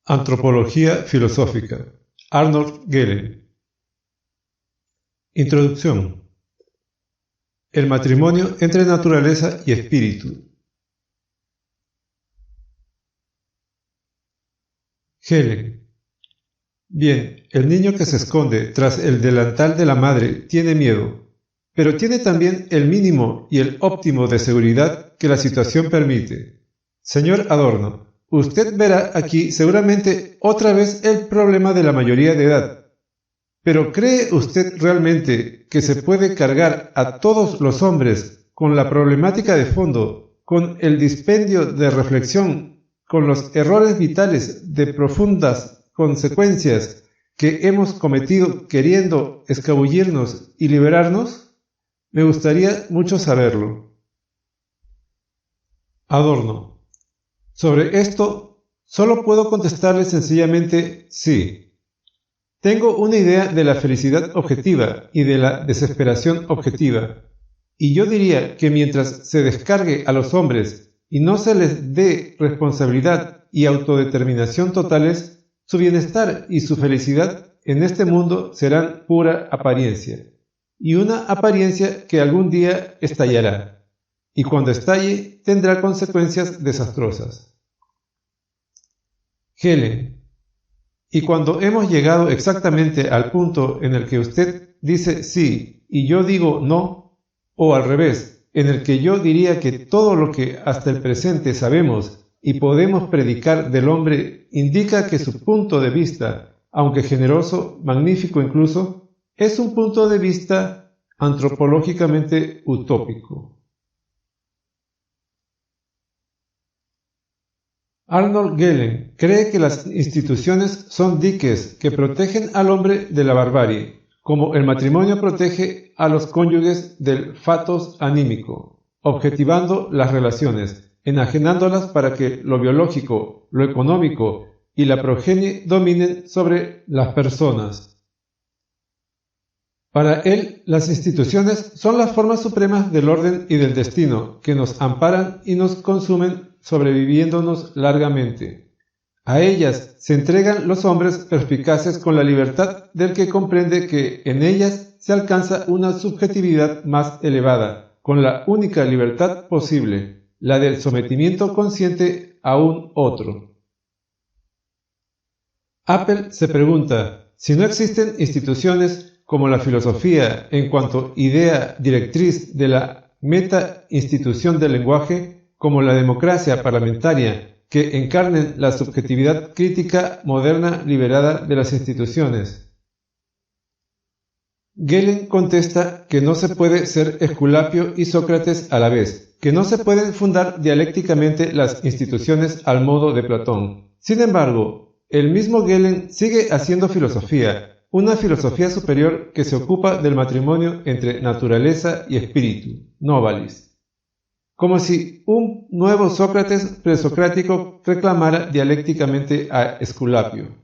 Antropología filosófica. Arnold Gehlen. Introducción. El matrimonio entre naturaleza y espíritu. Gehlen. Bien, el niño que se esconde tras el delantal de la madre tiene miedo, pero tiene también el mínimo y el óptimo de seguridad que la situación permite. Señor Adorno, usted verá aquí seguramente otra vez el problema de la mayoría de edad. Pero ¿cree usted realmente que se puede cargar a todos los hombres con la problemática de fondo, con el dispendio de reflexión, con los errores vitales de profundas consecuencias que hemos cometido queriendo escabullirnos y liberarnos? Me gustaría mucho saberlo. Adorno. Sobre esto, solo puedo contestarle sencillamente sí. Tengo una idea de la felicidad objetiva y de la desesperación objetiva, y yo diría que mientras se descargue a los hombres y no se les dé responsabilidad y autodeterminación totales, su bienestar y su felicidad en este mundo serán pura apariencia, y una apariencia que algún día estallará. Y cuando estalle tendrá consecuencias desastrosas. Gehlen. Y cuando hemos llegado exactamente al punto en el que usted dice sí y yo digo no, o al revés, en el que yo diría que todo lo que hasta el presente sabemos y podemos predicar del hombre indica que su punto de vista, aunque generoso, magnífico incluso, es un punto de vista antropológicamente utópico. Arnold Gehlen cree que las instituciones son diques que protegen al hombre de la barbarie, como el matrimonio protege a los cónyuges del fatos anímico, objetivando las relaciones, enajenándolas para que lo biológico, lo económico y la progenie dominen sobre las personas. Para él, las instituciones son las formas supremas del orden y del destino, que nos amparan y nos consumen sobreviviéndonos largamente. A ellas se entregan los hombres perspicaces con la libertad del que comprende que en ellas se alcanza una subjetividad más elevada, con la única libertad posible, la del sometimiento consciente a un otro. Apple se pregunta, si no existen instituciones como la filosofía en cuanto idea directriz de la meta-institución del lenguaje, como la democracia parlamentaria, que encarnen la subjetividad crítica moderna liberada de las instituciones. Gehlen contesta que no se puede ser Esculapio y Sócrates a la vez, que no se pueden fundar dialécticamente las instituciones al modo de Platón. Sin embargo, el mismo Gehlen sigue haciendo filosofía, una filosofía superior que se ocupa del matrimonio entre naturaleza y espíritu, novalis. Como si un nuevo Sócrates presocrático reclamara dialécticamente a Esculapio.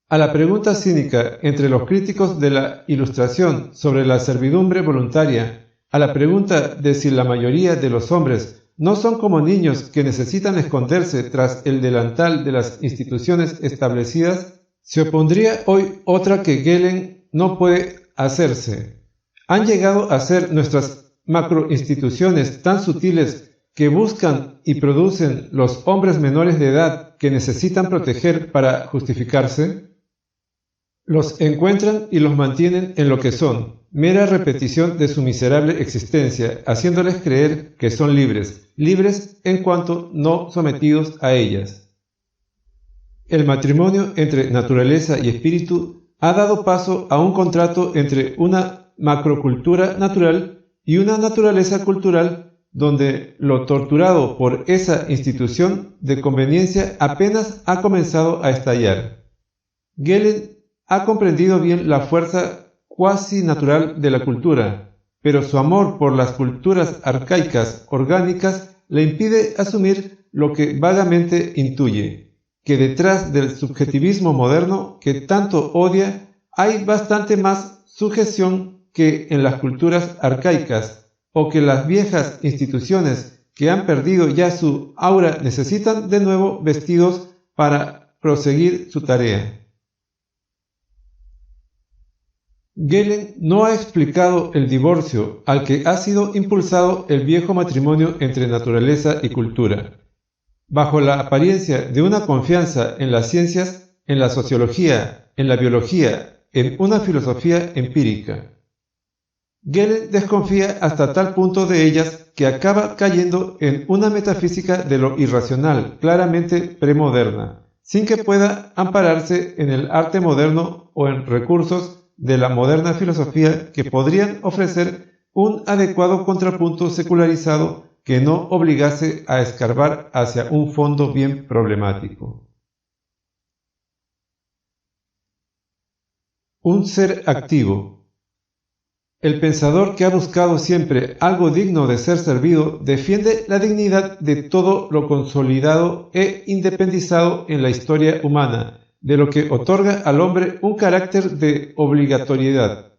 A la pregunta cínica entre los críticos de la Ilustración sobre la servidumbre voluntaria, a la pregunta de si la mayoría de los hombres no son como niños que necesitan esconderse tras el delantal de las instituciones establecidas, se opondría hoy otra que Gehlen no puede hacerse. Han llegado a ser nuestras macroinstituciones tan sutiles que buscan y producen los hombres menores de edad que necesitan proteger para justificarse, los encuentran y los mantienen en lo que son, mera repetición de su miserable existencia, haciéndoles creer que son libres, libres en cuanto no sometidos a ellas. El matrimonio entre naturaleza y espíritu ha dado paso a un contrato entre una macrocultura natural y una naturaleza cultural donde lo torturado por esa institución de conveniencia apenas ha comenzado a estallar. Gehlen ha comprendido bien la fuerza cuasi natural de la cultura, pero su amor por las culturas arcaicas orgánicas le impide asumir lo que vagamente intuye, que detrás del subjetivismo moderno que tanto odia hay bastante más sujeción que en las culturas arcaicas, o que las viejas instituciones que han perdido ya su aura necesitan de nuevo vestidos para proseguir su tarea. Gehlen no ha explicado el divorcio al que ha sido impulsado el viejo matrimonio entre naturaleza y cultura, bajo la apariencia de una confianza en las ciencias, en la sociología, en la biología, en una filosofía empírica. Gehlen desconfía hasta tal punto de ellas que acaba cayendo en una metafísica de lo irracional, claramente premoderna, sin que pueda ampararse en el arte moderno o en recursos de la moderna filosofía que podrían ofrecer un adecuado contrapunto secularizado que no obligase a escarbar hacia un fondo bien problemático. Un ser activo. El pensador que ha buscado siempre algo digno de ser servido defiende la dignidad de todo lo consolidado e independizado en la historia humana, de lo que otorga al hombre un carácter de obligatoriedad.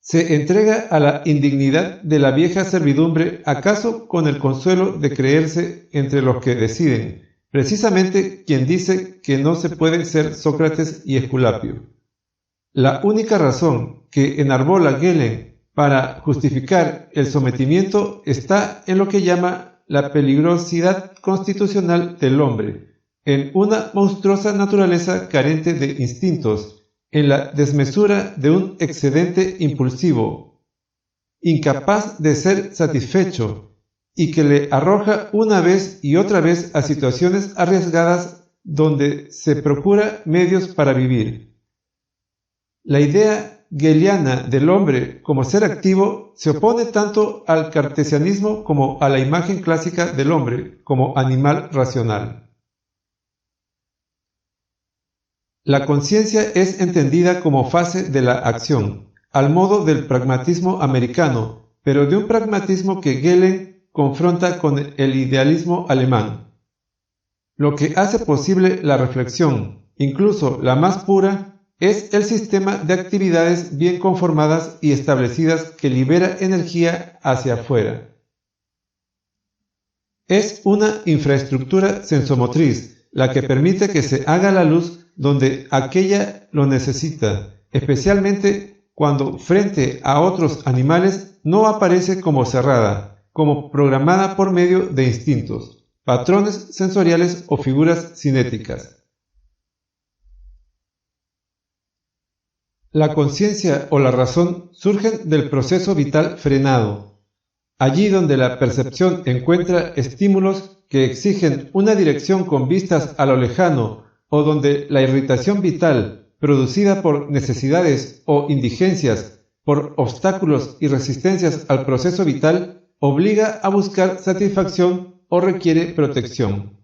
Se entrega a la indignidad de la vieja servidumbre, acaso con el consuelo de creerse entre los que deciden, precisamente quien dice que no se puede ser Sócrates y Esculapio. La única razón que enarbola Gehlen para justificar el sometimiento está en lo que llama la peligrosidad constitucional del hombre, en una monstruosa naturaleza carente de instintos, en la desmesura de un excedente impulsivo, incapaz de ser satisfecho, y que le arroja una vez y otra vez a situaciones arriesgadas donde se procura medios para vivir. La idea gehliana del hombre como ser activo se opone tanto al cartesianismo como a la imagen clásica del hombre como animal racional. La conciencia es entendida como fase de la acción, al modo del pragmatismo americano, pero de un pragmatismo que Gehlen confronta con el idealismo alemán. Lo que hace posible la reflexión, incluso la más pura, es el sistema de actividades bien conformadas y establecidas que libera energía hacia afuera. Es una infraestructura sensomotriz la que permite que se haga la luz donde aquella lo necesita, especialmente cuando frente a otros animales no aparece como cerrada, como programada por medio de instintos, patrones sensoriales o figuras cinéticas. La conciencia o la razón surgen del proceso vital frenado, allí donde la percepción encuentra estímulos que exigen una dirección con vistas a lo lejano, o donde la irritación vital, producida por necesidades o indigencias, por obstáculos y resistencias al proceso vital, obliga a buscar satisfacción o requiere protección.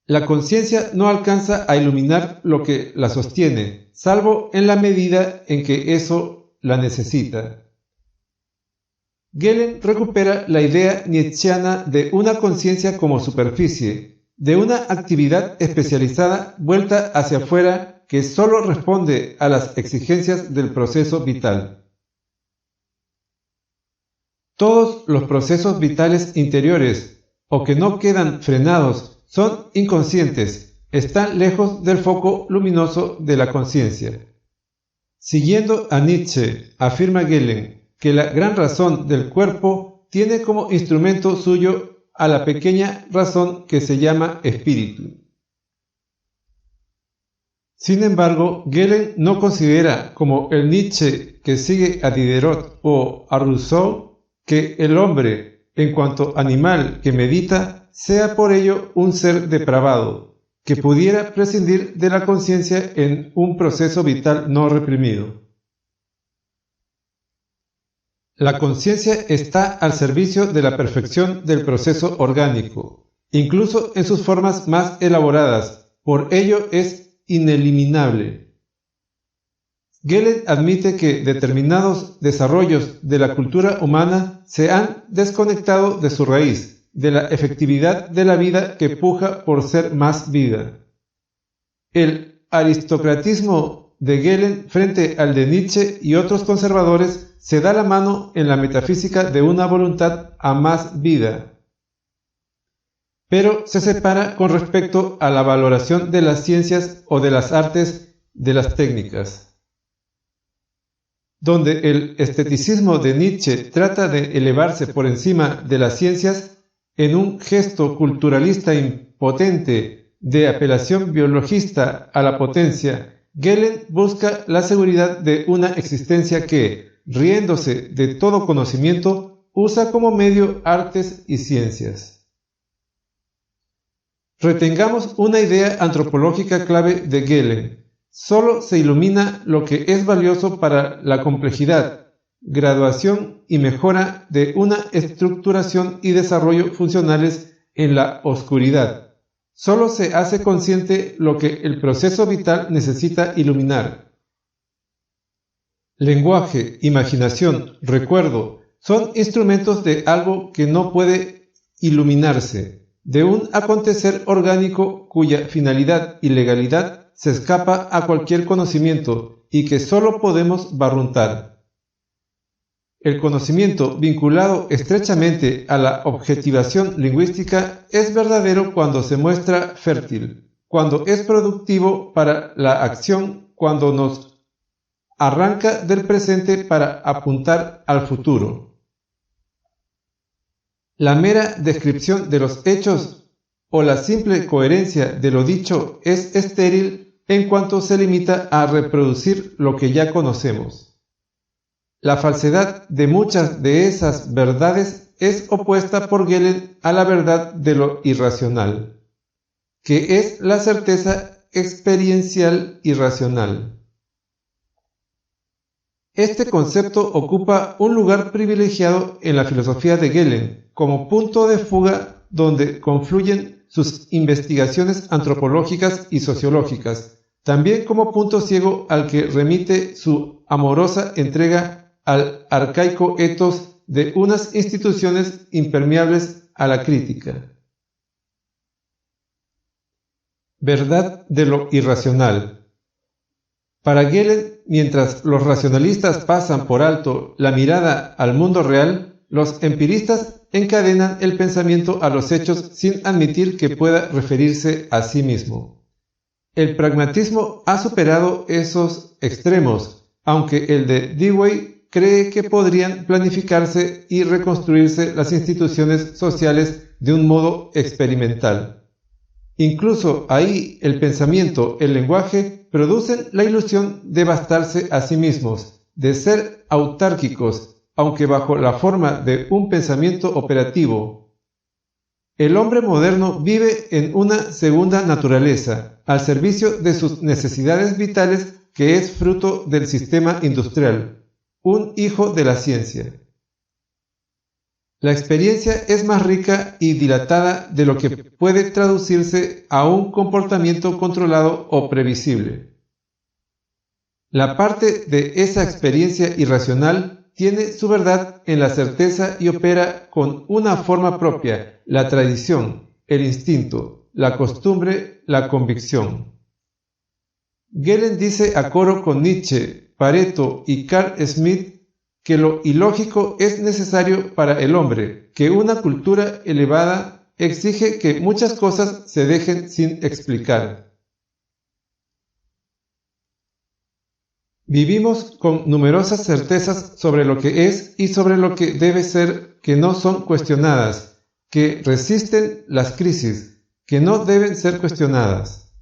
La conciencia no alcanza a iluminar lo que la sostiene, salvo en la medida en que eso la necesita. Gehlen recupera la idea nietzscheana de una conciencia como superficie, de una actividad especializada vuelta hacia afuera que sólo responde a las exigencias del proceso vital. Todos los procesos vitales interiores, o que no quedan frenados, son inconscientes, están lejos del foco luminoso de la conciencia. Siguiendo a Nietzsche, afirma Gehlen que la gran razón del cuerpo tiene como instrumento suyo a la pequeña razón que se llama espíritu. Sin embargo, Gehlen no considera, como el Nietzsche que sigue a Diderot o a Rousseau, que el hombre, en cuanto animal que medita, sea por ello un ser depravado, que pudiera prescindir de la conciencia en un proceso vital no reprimido. La conciencia está al servicio de la perfección del proceso orgánico, incluso en sus formas más elaboradas, por ello es ineliminable. Gehlen admite que determinados desarrollos de la cultura humana se han desconectado de su raíz, de la efectividad de la vida que puja por ser más vida. El aristocratismo de Gehlen frente al de Nietzsche y otros conservadores se da la mano en la metafísica de una voluntad a más vida. pero se separa con respecto a la valoración de las ciencias o de las artes, de las técnicas. Donde el esteticismo de Nietzsche trata de elevarse por encima de las ciencias en un gesto culturalista impotente de apelación biologista a la potencia, Gehlen busca la seguridad de una existencia que, riéndose de todo conocimiento, usa como medio artes y ciencias. Retengamos una idea antropológica clave de Gehlen. Solo se ilumina lo que es valioso para la complejidad, graduación y mejora de una estructuración y desarrollo funcionales en la oscuridad. Solo se hace consciente lo que el proceso vital necesita iluminar. Lenguaje, imaginación, recuerdo son instrumentos de algo que no puede iluminarse, de un acontecer orgánico cuya finalidad y legalidad se escapa a cualquier conocimiento y que solo podemos barruntar. El conocimiento vinculado estrechamente a la objetivación lingüística es verdadero cuando se muestra fértil, cuando es productivo para la acción, cuando nos arranca del presente para apuntar al futuro. La mera descripción de los hechos o la simple coherencia de lo dicho es estéril en cuanto se limita a reproducir lo que ya conocemos. La falsedad de muchas de esas verdades es opuesta por Gehlen a la verdad de lo irracional, que es la certeza experiencial irracional. Este concepto ocupa un lugar privilegiado en la filosofía de Gehlen como punto de fuga donde confluyen sus investigaciones antropológicas y sociológicas, también como punto ciego al que remite su amorosa entrega al arcaico etos de unas instituciones impermeables a la crítica. Verdad de lo irracional. Para Gehlen, mientras los racionalistas pasan por alto la mirada al mundo real, los empiristas encadenan el pensamiento a los hechos sin admitir que pueda referirse a sí mismo. El pragmatismo ha superado esos extremos, aunque el de Dewey cree que podrían planificarse y reconstruirse las instituciones sociales de un modo experimental. Incluso ahí el pensamiento, el lenguaje, producen la ilusión de bastarse a sí mismos, de ser autárquicos, aunque bajo la forma de un pensamiento operativo. El hombre moderno vive en una segunda naturaleza, al servicio de sus necesidades vitales, que es fruto del sistema industrial. Un hijo de la ciencia. La experiencia es más rica y dilatada de lo que puede traducirse a un comportamiento controlado o previsible. La parte de esa experiencia irracional tiene su verdad en la certeza y opera con una forma propia, la tradición, el instinto, la costumbre, la convicción. Gehlen dice a coro con Nietzsche, Pareto y Carl Schmitt que lo ilógico es necesario para el hombre, que una cultura elevada exige que muchas cosas se dejen sin explicar. Vivimos con numerosas certezas sobre lo que es y sobre lo que debe ser que no son cuestionadas, que resisten las crisis, que no deben ser cuestionadas.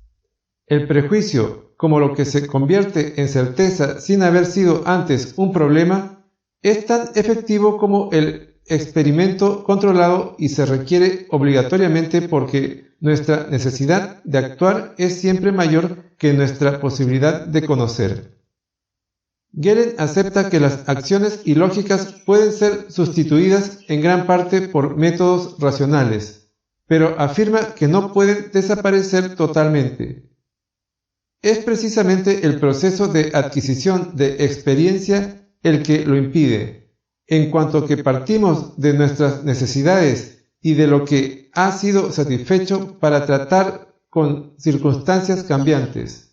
El prejuicio, como lo que se convierte en certeza sin haber sido antes un problema, es tan efectivo como el experimento controlado y se requiere obligatoriamente porque nuestra necesidad de actuar es siempre mayor que nuestra posibilidad de conocer. Gehlen acepta que las acciones ilógicas pueden ser sustituidas en gran parte por métodos racionales, pero afirma que no pueden desaparecer totalmente. Es precisamente el proceso de adquisición de experiencia el que lo impide, en cuanto que partimos de nuestras necesidades y de lo que ha sido satisfecho para tratar con circunstancias cambiantes.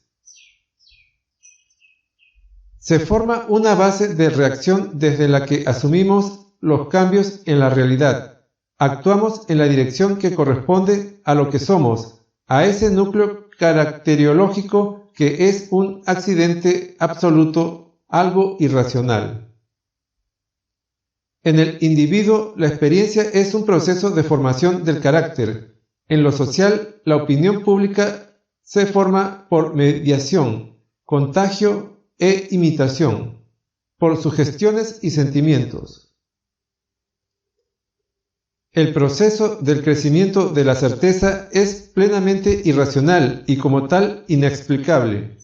Se forma una base de reacción desde la que asumimos los cambios en la realidad, Actuamos en la dirección que corresponde a lo que somos, a ese núcleo caracteriológico que es un accidente absoluto, algo irracional. En el individuo, la experiencia es un proceso de formación del carácter. En lo social, la opinión pública se forma por mediación, contagio e imitación, por sugestiones y sentimientos. El proceso del crecimiento de la certeza es plenamente irracional y como tal inexplicable.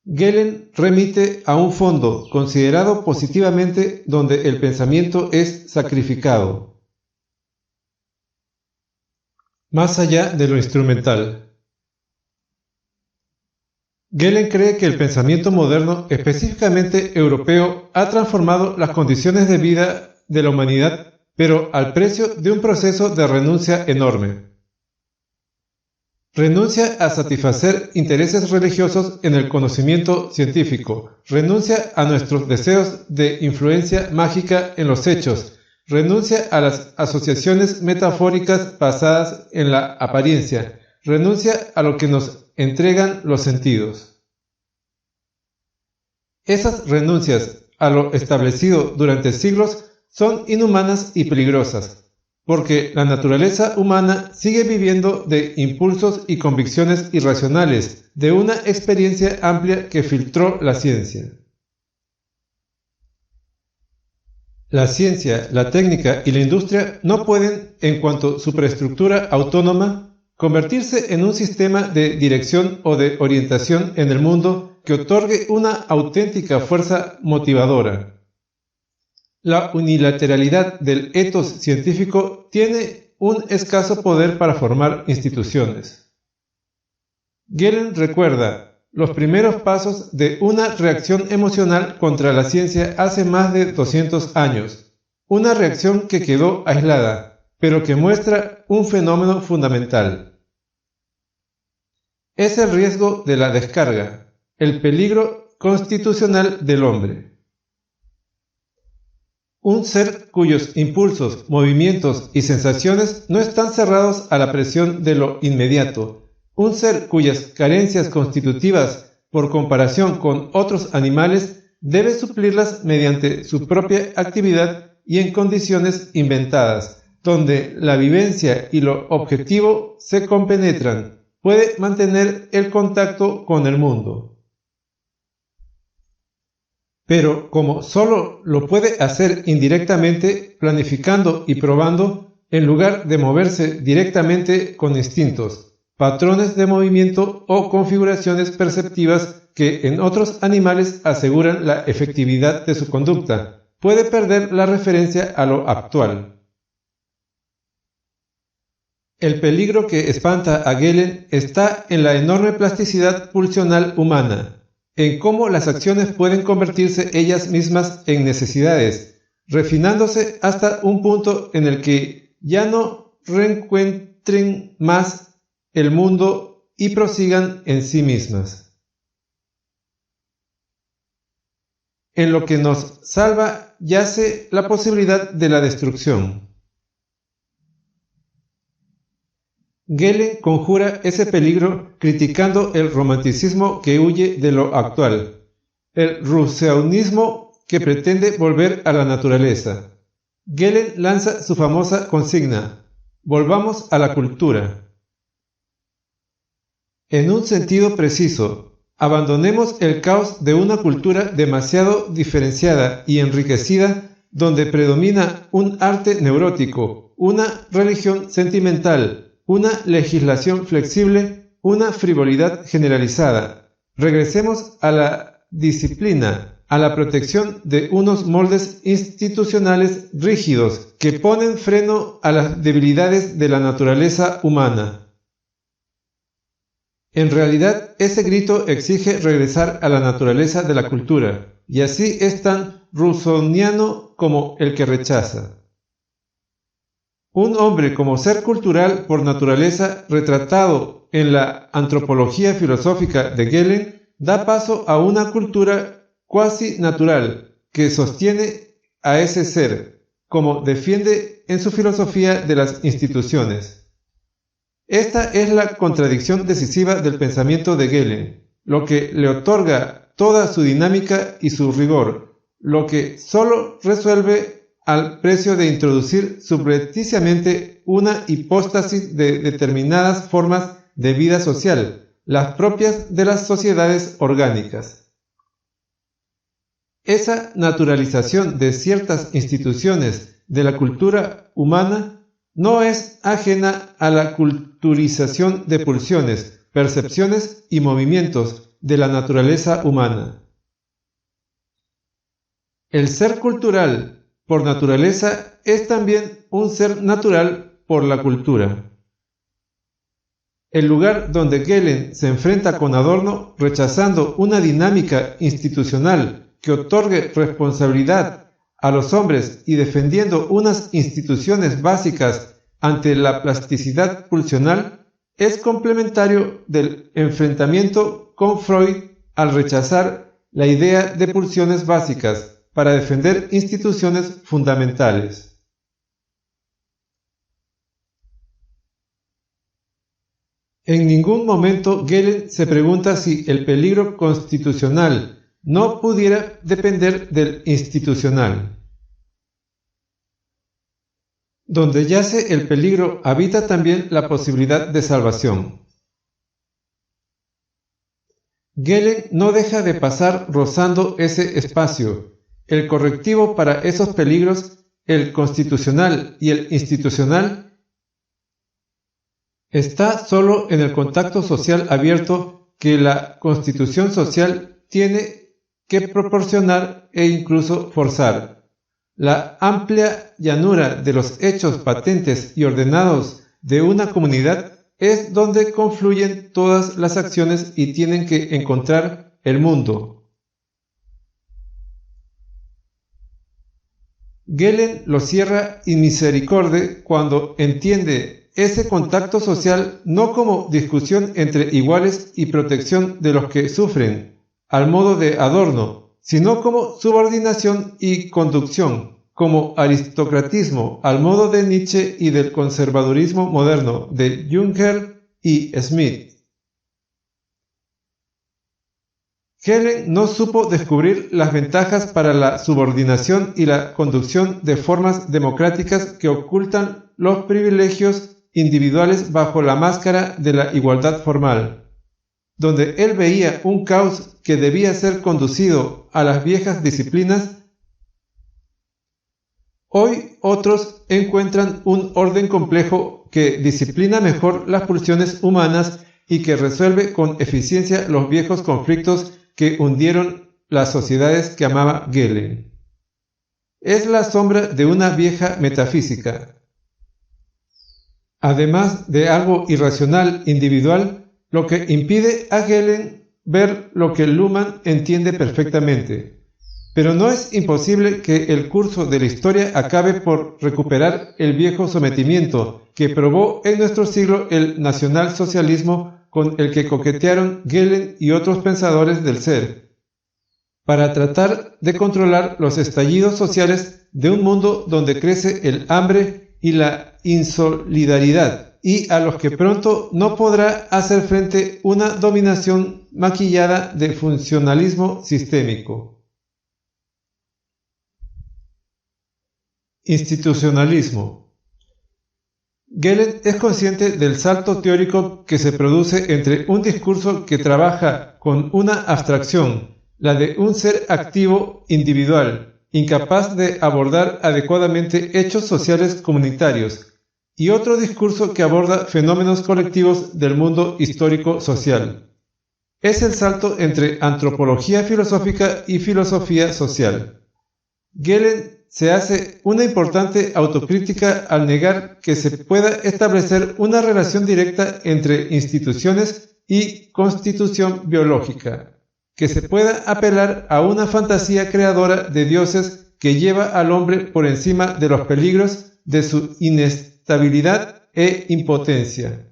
Gehlen remite a un fondo considerado positivamente donde el pensamiento es sacrificado. Más allá de lo instrumental. Gehlen cree que el pensamiento moderno, específicamente europeo, ha transformado las condiciones de vida de la humanidad, pero al precio de un proceso de renuncia enorme. Renuncia a satisfacer intereses religiosos en el conocimiento científico, renuncia a nuestros deseos de influencia mágica en los hechos, renuncia a las asociaciones metafóricas basadas en la apariencia, renuncia a lo que nos entregan los sentidos. Esas renuncias a lo establecido durante siglos son inhumanas y peligrosas, porque la naturaleza humana sigue viviendo de impulsos y convicciones irracionales, de una experiencia amplia que filtró la ciencia. La ciencia, la técnica y la industria no pueden, en cuanto superestructura autónoma, convertirse en un sistema de dirección o de orientación en el mundo que otorgue una auténtica fuerza motivadora. La unilateralidad del ethos científico tiene un escaso poder para formar instituciones. Gehlen recuerda los primeros pasos de una reacción emocional contra la ciencia hace más de 200 años, una reacción que quedó aislada, pero que muestra un fenómeno fundamental. Es el riesgo de la descarga, el peligro constitucional del hombre. Un ser cuyos impulsos, movimientos y sensaciones no están cerrados a la presión de lo inmediato. Un ser cuyas carencias constitutivas, por comparación con otros animales, debe suplirlas mediante su propia actividad y en condiciones inventadas, donde la vivencia y lo objetivo se compenetran, puede mantener el contacto con el mundo. Pero como solo lo puede hacer indirectamente, planificando y probando, en lugar de moverse directamente con instintos, patrones de movimiento o configuraciones perceptivas que en otros animales aseguran la efectividad de su conducta, puede perder la referencia a lo actual. El peligro que espanta a Gehlen está en la enorme plasticidad pulsional humana, en cómo las acciones pueden convertirse ellas mismas en necesidades, refinándose hasta un punto en el que ya no reencuentren más el mundo y prosigan en sí mismas. En lo que nos salva yace la posibilidad de la destrucción. Gehlen conjura ese peligro criticando el romanticismo que huye de lo actual, el rousseauismo que pretende volver a la naturaleza. Gehlen lanza su famosa consigna: volvamos a la cultura. En un sentido preciso, abandonemos el caos de una cultura demasiado diferenciada y enriquecida donde predomina un arte neurótico, una religión sentimental, una legislación flexible, una frivolidad generalizada. Regresemos a la disciplina, a la protección de unos moldes institucionales rígidos que ponen freno a las debilidades de la naturaleza humana. En realidad, ese grito exige regresar a la naturaleza de la cultura, y así es tan rousseauiano como el que rechaza. Un hombre como ser cultural por naturaleza retratado en la antropología filosófica de Gehlen da paso a una cultura cuasi natural que sostiene a ese ser, como defiende en su filosofía de las instituciones. Esta es la contradicción decisiva del pensamiento de Gehlen, lo que le otorga toda su dinámica y su rigor, lo que sólo resuelve al precio de introducir subrepticiamente una hipóstasis de determinadas formas de vida social, las propias de las sociedades orgánicas. Esa naturalización de ciertas instituciones de la cultura humana no es ajena a la culturización de pulsiones, percepciones y movimientos de la naturaleza humana. El ser cultural, por naturaleza, es también un ser natural por la cultura. El lugar donde Gehlen se enfrenta con Adorno, rechazando una dinámica institucional que otorgue responsabilidad a los hombres y defendiendo unas instituciones básicas ante la plasticidad pulsional, es complementario del enfrentamiento con Freud al rechazar la idea de pulsiones básicas para defender instituciones fundamentales. En ningún momento Gehlen se pregunta si el peligro constitucional no pudiera depender del institucional. Donde yace el peligro habita también la posibilidad de salvación. Gehlen no deja de pasar rozando ese espacio. El correctivo para esos peligros, el constitucional y el institucional, está solo en el contacto social abierto que la constitución social tiene que proporcionar e incluso forzar. La amplia llanura de los hechos patentes y ordenados de una comunidad es donde confluyen todas las acciones y tienen que encontrar el mundo. Gehlen lo cierra in misericorde cuando entiende ese contacto social no como discusión entre iguales y protección de los que sufren, al modo de Adorno, sino como subordinación y conducción, como aristocratismo, al modo de Nietzsche y del conservadurismo moderno de Juncker y Smith. Gehlen no supo descubrir las ventajas para la subordinación y la conducción de formas democráticas que ocultan los privilegios individuales bajo la máscara de la igualdad formal, donde él veía un caos que debía ser conducido a las viejas disciplinas. Hoy otros encuentran un orden complejo que disciplina mejor las pulsiones humanas y que resuelve con eficiencia los viejos conflictos que hundieron las sociedades que amaba Gehlen. Es la sombra de una vieja metafísica. Además de algo irracional individual, lo que impide a Gehlen ver lo que Luhmann entiende perfectamente. Pero no es imposible que el curso de la historia acabe por recuperar el viejo sometimiento que probó en nuestro siglo el nacionalsocialismo con el que coquetearon Gehlen y otros pensadores del ser, para tratar de controlar los estallidos sociales de un mundo donde crece el hambre y la insolidaridad, y a los que pronto no podrá hacer frente una dominación maquillada de funcionalismo sistémico. Institucionalismo. Gehlen es consciente del salto teórico que se produce entre un discurso que trabaja con una abstracción, la de un ser activo individual, incapaz de abordar adecuadamente hechos sociales comunitarios, y otro discurso que aborda fenómenos colectivos del mundo histórico social. Es el salto entre antropología filosófica y filosofía social. Gehlen se hace una importante autocrítica al negar que se pueda establecer una relación directa entre instituciones y constitución biológica, que se pueda apelar a una fantasía creadora de dioses que lleva al hombre por encima de los peligros de su inestabilidad e impotencia.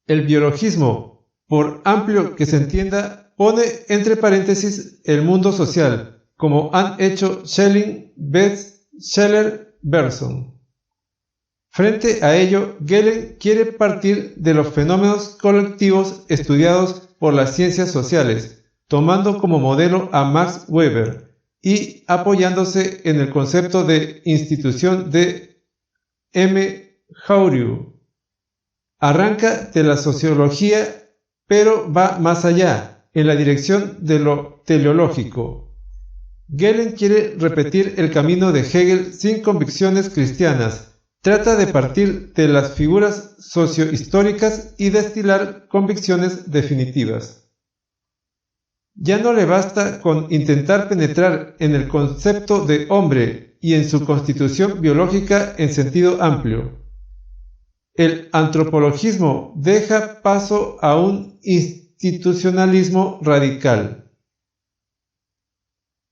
El biologismo, por amplio que se entienda, pone entre paréntesis el mundo social, como han hecho Schelling, Betz, Scheler-Bergson. Frente a ello, Gehlen quiere partir de los fenómenos colectivos estudiados por las ciencias sociales, tomando como modelo a Max Weber y apoyándose en el concepto de institución de M. Hauriu. Arranca de la sociología, pero va más allá, en la dirección de lo teleológico. Gehlen quiere repetir el camino de Hegel sin convicciones cristianas. Trata de partir de las figuras sociohistóricas y destilar convicciones definitivas. Ya no le basta con intentar penetrar en el concepto de hombre y en su constitución biológica en sentido amplio. El antropologismo deja paso a un institucionalismo radical.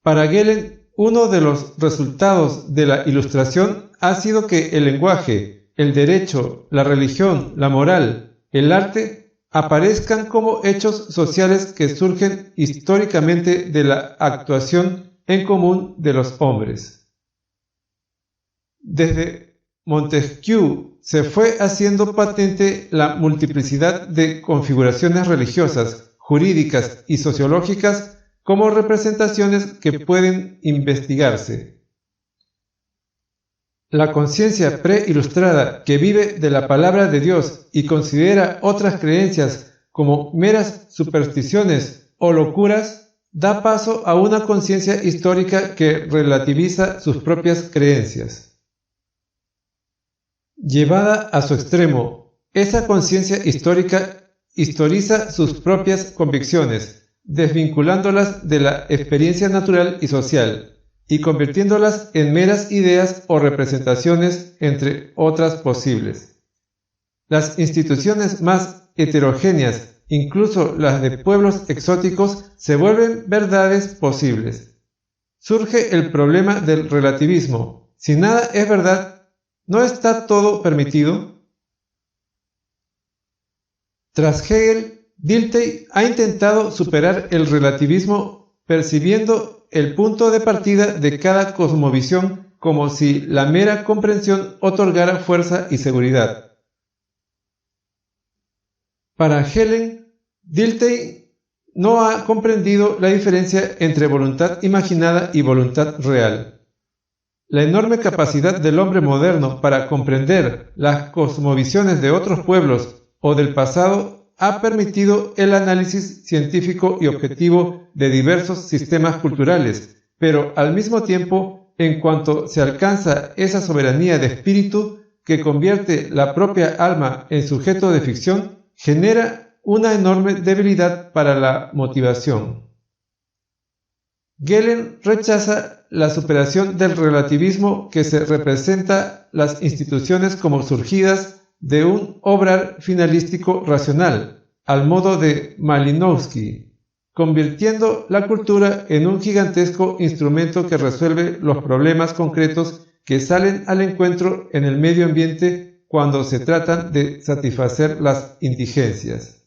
Para Gehlen, uno de los resultados de la Ilustración ha sido que el lenguaje, el derecho, la religión, la moral, el arte aparezcan como hechos sociales que surgen históricamente de la actuación en común de los hombres. Desde Montesquieu se fue haciendo patente la multiplicidad de configuraciones religiosas, jurídicas y sociológicas como representaciones que pueden investigarse. La conciencia preilustrada que vive de la palabra de Dios y considera otras creencias como meras supersticiones o locuras, da paso a una conciencia histórica que relativiza sus propias creencias. Llevada a su extremo, esa conciencia histórica historiza sus propias convicciones, desvinculándolas de la experiencia natural y social, y convirtiéndolas en meras ideas o representaciones entre otras posibles. Las instituciones más heterogéneas, incluso las de pueblos exóticos, se vuelven verdades posibles. Surge el problema del relativismo. Si nada es verdad, ¿no está todo permitido? Tras Hegel, Dilthey ha intentado superar el relativismo percibiendo el punto de partida de cada cosmovisión como si la mera comprensión otorgara fuerza y seguridad. Para Gehlen, Dilthey no ha comprendido la diferencia entre voluntad imaginada y voluntad real. La enorme capacidad del hombre moderno para comprender las cosmovisiones de otros pueblos o del pasado ha permitido el análisis científico y objetivo de diversos sistemas culturales, pero al mismo tiempo, en cuanto se alcanza esa soberanía de espíritu que convierte la propia alma en sujeto de ficción, genera una enorme debilidad para la motivación. Gehlen rechaza la superación del relativismo que se representa las instituciones como surgidas de un obrar finalístico racional, al modo de Malinowski, convirtiendo la cultura en un gigantesco instrumento que resuelve los problemas concretos que salen al encuentro en el medio ambiente cuando se tratan de satisfacer las indigencias.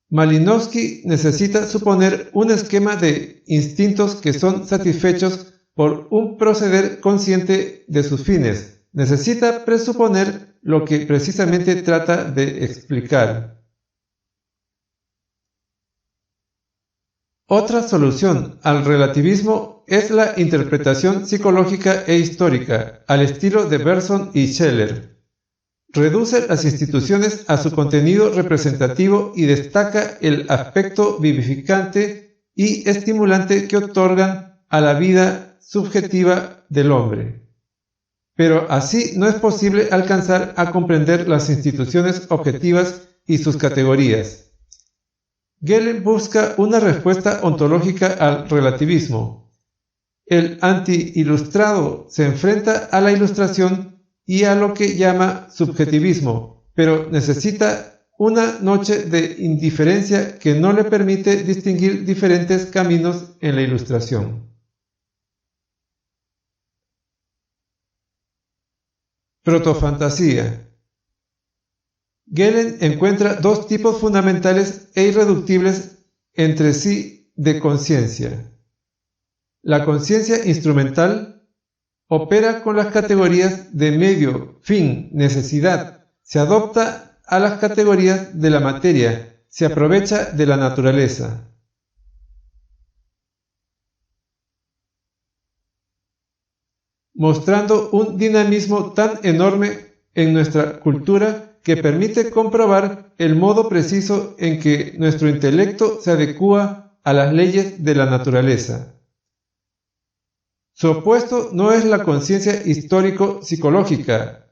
Malinowski necesita suponer un esquema de instintos que son satisfechos por un proceder consciente de sus fines. Necesita presuponer lo que precisamente trata de explicar. Otra solución al relativismo es la interpretación psicológica e histórica, al estilo de Bergson y Scheler. Reduce las instituciones a su contenido representativo y destaca el aspecto vivificante y estimulante que otorgan a la vida subjetiva del hombre. Pero así no es posible alcanzar a comprender las instituciones objetivas y sus categorías. Gehlen busca una respuesta ontológica al relativismo. El anti-ilustrado se enfrenta a la ilustración y a lo que llama subjetivismo, pero necesita una noche de indiferencia que no le permite distinguir diferentes caminos en la ilustración. Protofantasía. Gehlen encuentra dos tipos fundamentales e irreductibles entre sí de conciencia. La conciencia instrumental, opera con las categorías de medio, fin, necesidad, se adopta a las categorías de la materia, se aprovecha de la naturaleza. Mostrando un dinamismo tan enorme en nuestra cultura que permite comprobar el modo preciso en que nuestro intelecto se adecúa a las leyes de la naturaleza. Su opuesto no es la conciencia histórico-psicológica.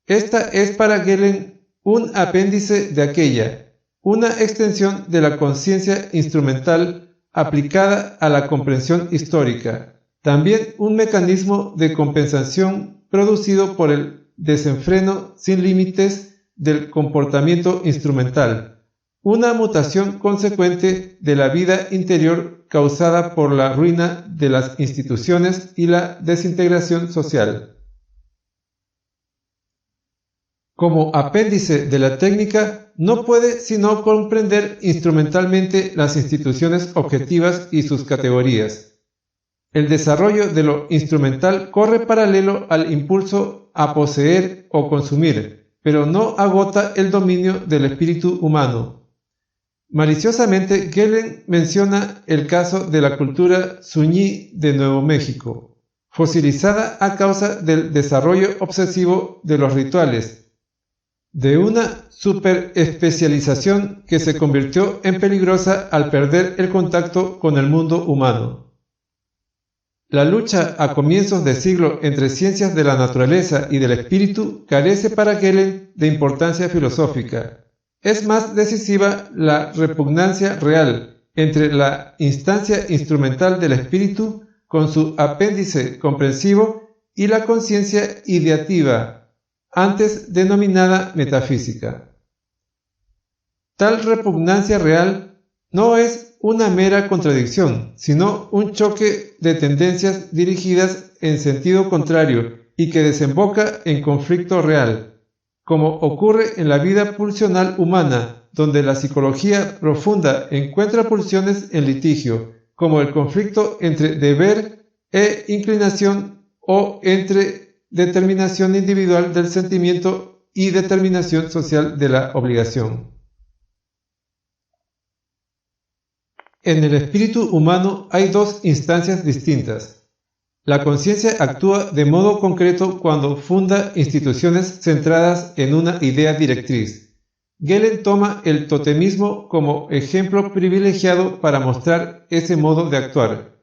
Esta es para Gehlen un apéndice de aquella, una extensión de la conciencia instrumental aplicada a la comprensión histórica, también un mecanismo de compensación producido por el desenfreno sin límites del comportamiento instrumental, una mutación consecuente de la vida interior causada por la ruina de las instituciones y la desintegración social. Como apéndice de la técnica, no puede sino comprender instrumentalmente las instituciones objetivas y sus categorías. El desarrollo de lo instrumental corre paralelo al impulso a poseer o consumir, pero no agota el dominio del espíritu humano. Maliciosamente, Gehlen menciona el caso de la cultura suñí de Nuevo México, fosilizada a causa del desarrollo obsesivo de los rituales, de una superespecialización que se convirtió en peligrosa al perder el contacto con el mundo humano. La lucha a comienzos de siglo entre ciencias de la naturaleza y del espíritu carece para Gehlen de importancia filosófica. Es más decisiva la repugnancia real entre la instancia instrumental del espíritu con su apéndice comprensivo y la conciencia ideativa, antes denominada metafísica. Tal repugnancia real no es una mera contradicción, sino un choque de tendencias dirigidas en sentido contrario y que desemboca en conflicto real, como ocurre en la vida pulsional humana, donde la psicología profunda encuentra pulsiones en litigio, como el conflicto entre deber e inclinación o entre determinación individual del sentimiento y determinación social de la obligación. En el espíritu humano hay dos instancias distintas. La conciencia actúa de modo concreto cuando funda instituciones centradas en una idea directriz. Gehlen toma el totemismo como ejemplo privilegiado para mostrar ese modo de actuar.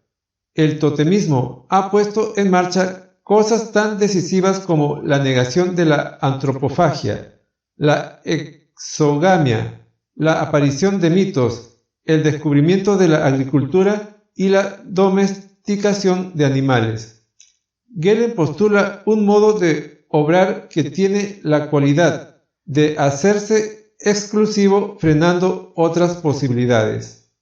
El totemismo ha puesto en marcha cosas tan decisivas como la negación de la antropofagia, la exogamia, la aparición de mitos, el descubrimiento de la agricultura y la domesticación de animales. Gehlen postula un modo de obrar que tiene la cualidad de hacerse exclusivo frenando otras posibilidades.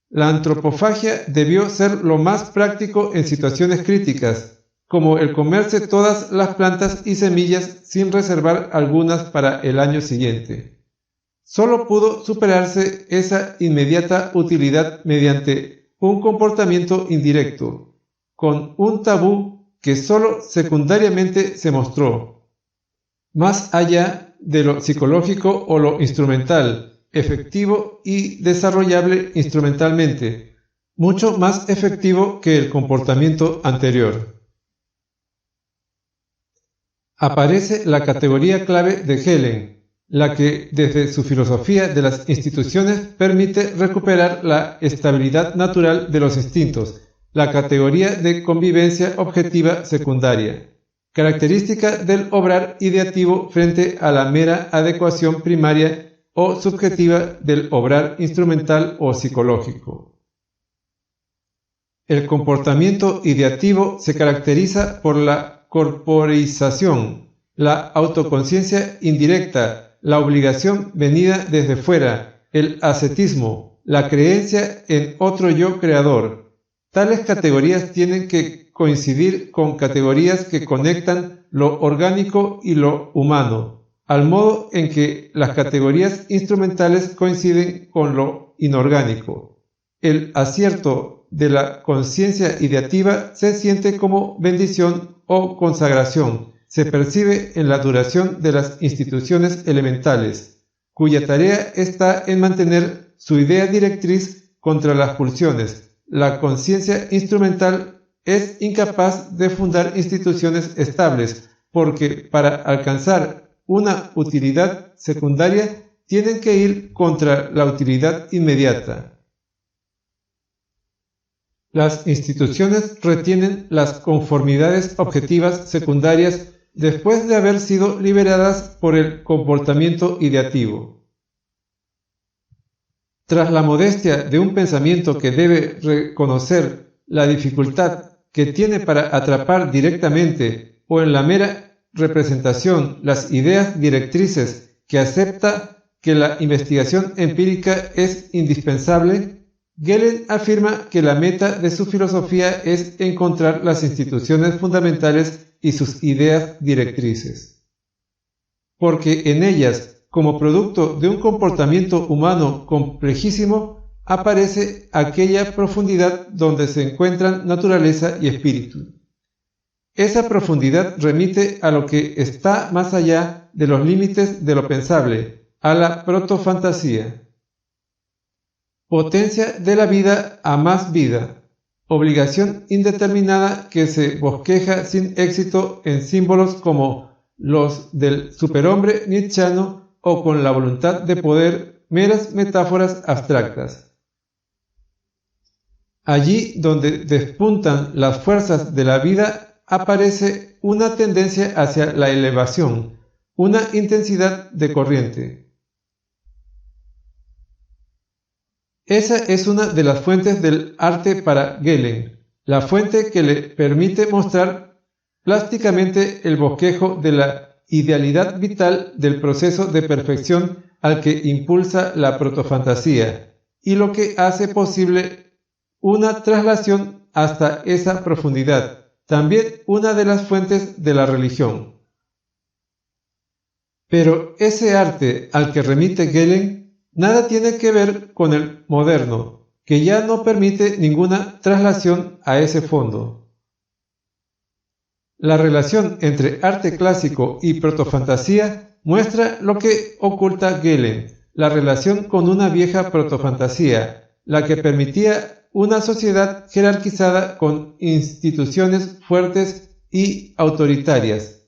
La antropofagia debió ser lo más práctico en situaciones críticas, como el comerse todas las plantas y semillas sin reservar algunas para el año siguiente. Solo pudo superarse esa inmediata utilidad mediante un comportamiento indirecto, con un tabú que solo secundariamente se mostró. Más allá de lo psicológico o lo instrumental, efectivo y desarrollable instrumentalmente, mucho más efectivo que el comportamiento anterior. Aparece la categoría clave de Gehlen, la que desde su filosofía de las instituciones permite recuperar la estabilidad natural de los instintos, la categoría de convivencia objetiva secundaria, característica del obrar ideativo frente a la mera adecuación primaria o subjetiva del obrar instrumental o psicológico. El comportamiento ideativo se caracteriza por la corporización, la autoconciencia indirecta, la obligación venida desde fuera, el ascetismo, la creencia en otro yo creador. Tales categorías tienen que coincidir con categorías que conectan lo orgánico y lo humano, al modo en que las categorías instrumentales coinciden con lo inorgánico. El acierto de la conciencia ideativa se siente como bendición o consagración, se percibe en la duración de las instituciones elementales, cuya tarea está en mantener su idea directriz contra las pulsiones. La conciencia instrumental es incapaz de fundar instituciones estables, porque para alcanzar una utilidad secundaria tienen que ir contra la utilidad inmediata. Las instituciones retienen las conformidades objetivas secundarias después de haber sido liberadas por el comportamiento ideativo. Tras la modestia de un pensamiento que debe reconocer la dificultad que tiene para atrapar directamente o en la mera representación las ideas directrices que acepta que la investigación empírica es indispensable, Gehlen afirma que la meta de su filosofía es encontrar las instituciones fundamentales y sus ideas directrices. Porque en ellas, como producto de un comportamiento humano complejísimo, aparece aquella profundidad donde se encuentran naturaleza y espíritu. Esa profundidad remite a lo que está más allá de los límites de lo pensable, a la protofantasía. Potencia de la vida a más vida, obligación indeterminada que se bosqueja sin éxito en símbolos como los del superhombre nietzscheano o con la voluntad de poder, meras metáforas abstractas. Allí donde despuntan las fuerzas de la vida aparece una tendencia hacia la elevación, una intensidad de corriente. Esa es una de las fuentes del arte para Gehlen, la fuente que le permite mostrar plásticamente el bosquejo de la idealidad vital del proceso de perfección al que impulsa la protofantasía, y lo que hace posible una traslación hasta esa profundidad, también una de las fuentes de la religión. Pero ese arte al que remite Gehlen nada tiene que ver con el moderno, que ya no permite ninguna traslación a ese fondo. La relación entre arte clásico y protofantasía muestra lo que oculta Gehlen, la relación con una vieja protofantasía, la que permitía una sociedad jerarquizada con instituciones fuertes y autoritarias.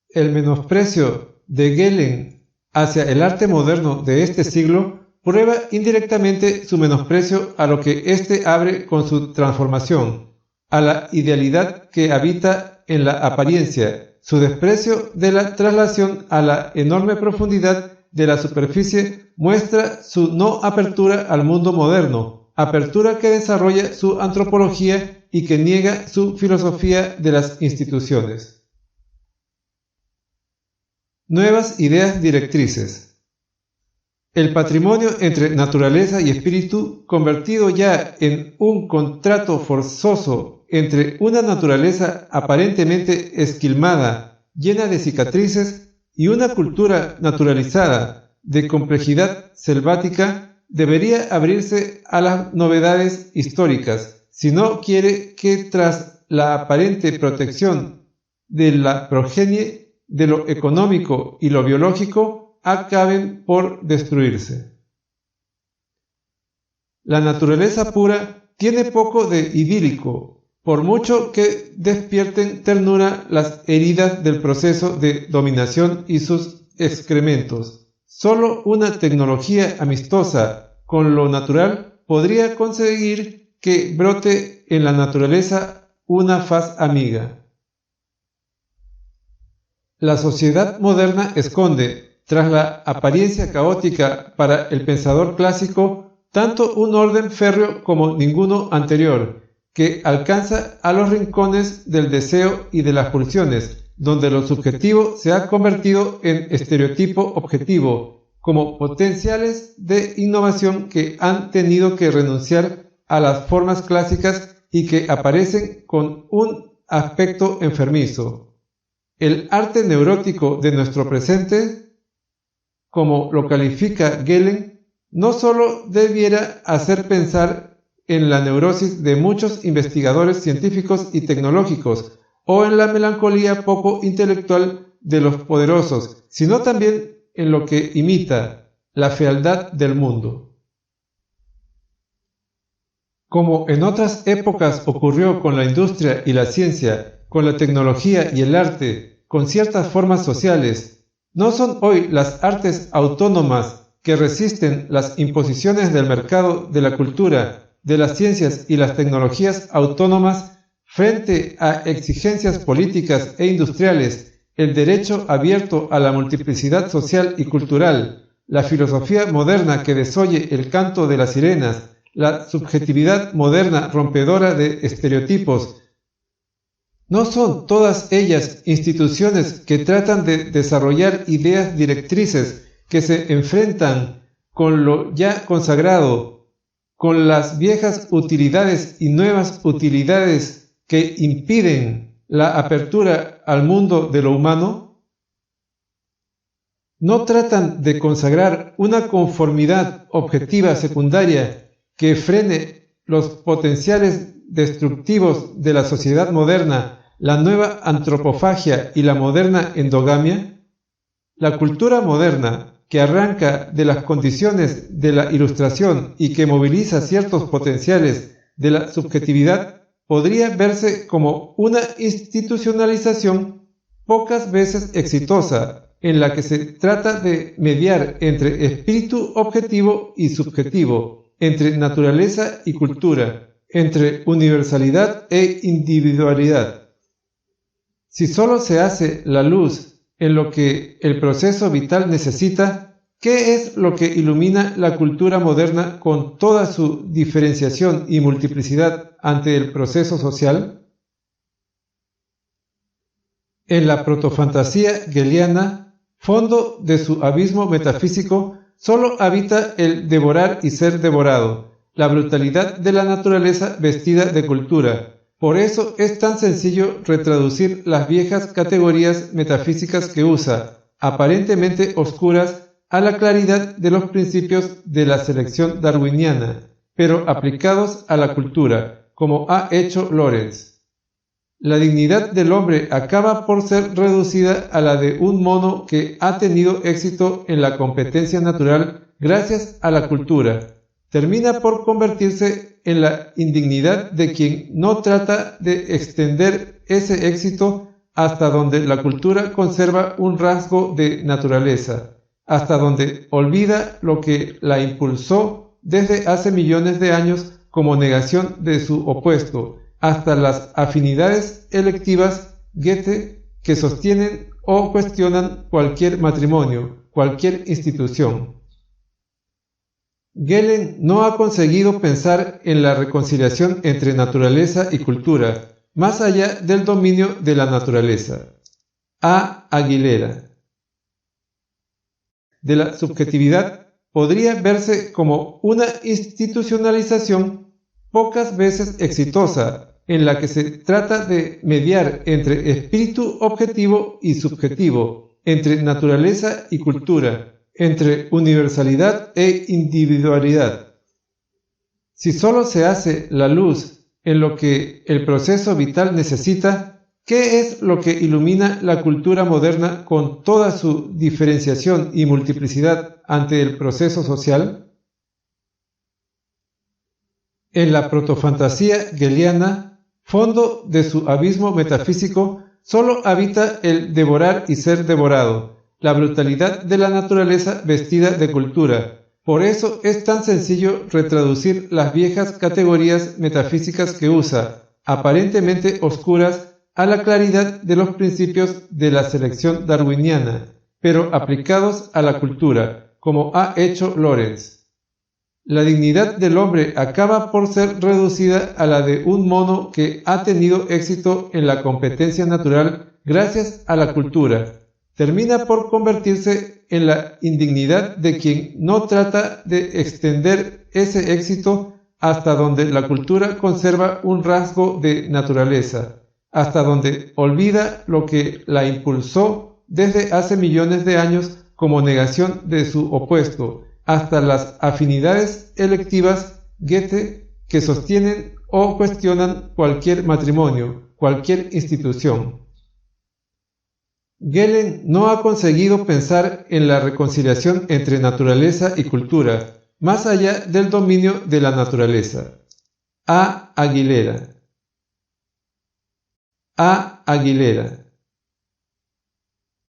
El menosprecio de Gehlen hacia el arte moderno de este siglo prueba indirectamente su menosprecio a lo que éste abre con su transformación, a la idealidad que habita en la apariencia, su desprecio de la traslación a la enorme profundidad de la superficie muestra su no apertura al mundo moderno, apertura que desarrolla su antropología y que niega su filosofía de las instituciones. Nuevas ideas directrices. El patrimonio entre naturaleza y espíritu, convertido ya en un contrato forzoso entre una naturaleza aparentemente esquilmada, llena de cicatrices, y una cultura naturalizada, de complejidad selvática, debería abrirse a las novedades históricas, si no quiere que tras la aparente protección de la progenie de lo económico y lo biológico acaben por destruirse. La naturaleza pura tiene poco de idílico, por mucho que despierten ternura las heridas del proceso de dominación y sus excrementos. Solo una tecnología amistosa con lo natural podría conseguir que brote en la naturaleza una faz amiga. La sociedad moderna esconde, tras la apariencia caótica para el pensador clásico, tanto un orden férreo como ninguno anterior, que alcanza a los rincones del deseo y de las pulsiones, donde lo subjetivo se ha convertido en estereotipo objetivo, como potenciales de innovación que han tenido que renunciar a las formas clásicas y que aparecen con un aspecto enfermizo. El arte neurótico de nuestro presente, como lo califica Gehlen, no solo debiera hacer pensar en la neurosis de muchos investigadores científicos y tecnológicos, o en la melancolía poco intelectual de los poderosos, sino también en lo que imita la fealdad del mundo. Como en otras épocas ocurrió con la industria y la ciencia, con la tecnología y el arte, con ciertas formas sociales, no son hoy las artes autónomas que resisten las imposiciones del mercado de la cultura, de las ciencias y las tecnologías autónomas frente a exigencias políticas e industriales, el derecho abierto a la multiplicidad social y cultural, la filosofía moderna que desoye el canto de las sirenas, la subjetividad moderna rompedora de estereotipos. ¿No son todas ellas instituciones que tratan de desarrollar ideas directrices que se enfrentan con lo ya consagrado, con las viejas utilidades y nuevas utilidades que impiden la apertura al mundo de lo humano? ¿No tratan de consagrar una conformidad objetiva secundaria que frene los potenciales destructivos de la sociedad moderna, la nueva antropofagia y la moderna endogamia? La cultura moderna, que arranca de las condiciones de la ilustración y que moviliza ciertos potenciales de la subjetividad, podría verse como una institucionalización pocas veces exitosa, en la que se trata de mediar entre espíritu objetivo y subjetivo, entre naturaleza y cultura, entre universalidad e individualidad. Si solo se hace la luz en lo que el proceso vital necesita, ¿qué es lo que ilumina la cultura moderna con toda su diferenciación y multiplicidad ante el proceso social? En la protofantasía hegeliana, fondo de su abismo metafísico, solo habita el devorar y ser devorado, la brutalidad de la naturaleza vestida de cultura. Por eso es tan sencillo retraducir las viejas categorías metafísicas que usa, aparentemente oscuras, a la claridad de los principios de la selección darwiniana, pero aplicados a la cultura, como ha hecho Lorenz. La dignidad del hombre acaba por ser reducida a la de un mono que ha tenido éxito en la competencia natural gracias a la cultura. Termina por convertirse en la indignidad de quien no trata de extender ese éxito hasta donde la cultura conserva un rasgo de naturaleza, hasta donde olvida lo que la impulsó desde hace millones de años como negación de su opuesto, hasta las afinidades electivas Goethe que sostienen o cuestionan cualquier matrimonio, cualquier institución. Gehlen no ha conseguido pensar en la reconciliación entre naturaleza y cultura, más allá del dominio de la naturaleza. A. Aguilera. De la subjetividad podría verse como una institucionalización pocas veces exitosa, en la que se trata de mediar entre espíritu objetivo y subjetivo, entre naturaleza y cultura, entre universalidad e individualidad. Si solo se hace la luz en lo que el proceso vital necesita, ¿qué es lo que ilumina la cultura moderna con toda su diferenciación y multiplicidad ante el proceso social? En la protofantasía hegeliana, fondo de su abismo metafísico, solo habita el devorar y ser devorado, la brutalidad de la naturaleza vestida de cultura. Por eso es tan sencillo retraducir las viejas categorías metafísicas que usa, aparentemente oscuras, a la claridad de los principios de la selección darwiniana, pero aplicados a la cultura, como ha hecho Lorenz. La dignidad del hombre acaba por ser reducida a la de un mono que ha tenido éxito en la competencia natural gracias a la cultura. Termina por convertirse en la indignidad de quien no trata de extender ese éxito hasta donde la cultura conserva un rasgo de naturaleza, hasta donde olvida lo que la impulsó desde hace millones de años como negación de su opuesto, hasta las afinidades electivas Goethe que sostienen o cuestionan cualquier matrimonio, cualquier institución. Gehlen no ha conseguido pensar en la reconciliación entre naturaleza y cultura, más allá del dominio de la naturaleza. A. Aguilera.